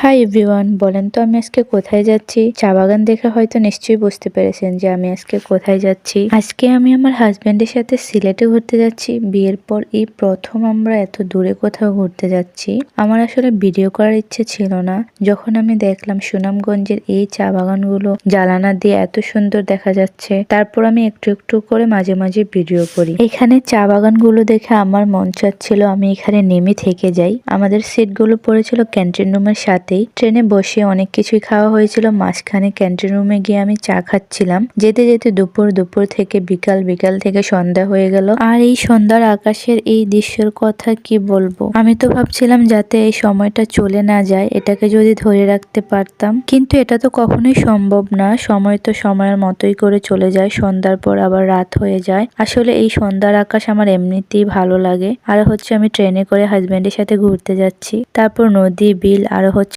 Hi everyone, বলেন তো আমি আজকে কোথায় যাচ্ছি? চা বাগান দেখে হয়তো নিশ্চয়ই বুঝতে পেরেছেন যে আমি আজকে কোথায় যাচ্ছি। আজকে আমি আমার হাজবেন্ডের সাথে সিলেটে ঘুরতে যাচ্ছি। বিয়ের পর এই প্রথম আমরা এত দূরে কোথাও ঘুরতে যাচ্ছি। আমার আসলে ভিডিও করার ইচ্ছে ছিল না, যখন আমি দেখলাম সুনামগঞ্জের এই চা বাগানগুলো জানালা দিয়ে এত সুন্দর দেখা যাচ্ছে, তারপর আমি একটু একটু করে মাঝে মাঝে ভিডিও করি। এখানে চা বাগানগুলো দেখে আমার মন চাচ্ছিল আমি এখানে নেমে থেকে যাই। আমাদের সিটগুলো পড়েছিল ক্যান্টিন রুমের সাথেই। ট্রেনে বসে অনেক কিছুই খাওয়া হয়েছিল, মাঝখানে ক্যান্টিন রুমে গিয়ে আমি চা খাচ্ছিলাম। যেতে যেতে দুপুর থেকে বিকাল, বিকাল থেকে সন্ধ্যা হয়ে গেল। আর এই সন্ধ্যার আকাশের এই দৃশ্যের কথা কি বলবো। আমি তো ভাবছিলাম যাতে এই সময়টা চলে না যায়, এটাকে যদি ধরে রাখতে পারতাম, কিন্তু এটা তো কখনোই সম্ভব না। সময় তো সময়ের মতোই করে চলে যায়, সন্ধ্যার পর আবার রাত হয়ে যায়। আসলে এই সন্ধ্যার আকাশ আমার এমনিতেই ভালো লাগে। আর হচ্ছে আমি ট্রেনে করে হাজবেন্ডের সাথে ঘুরতে যাচ্ছি, তারপর নদী, বিল, আর হচ্ছে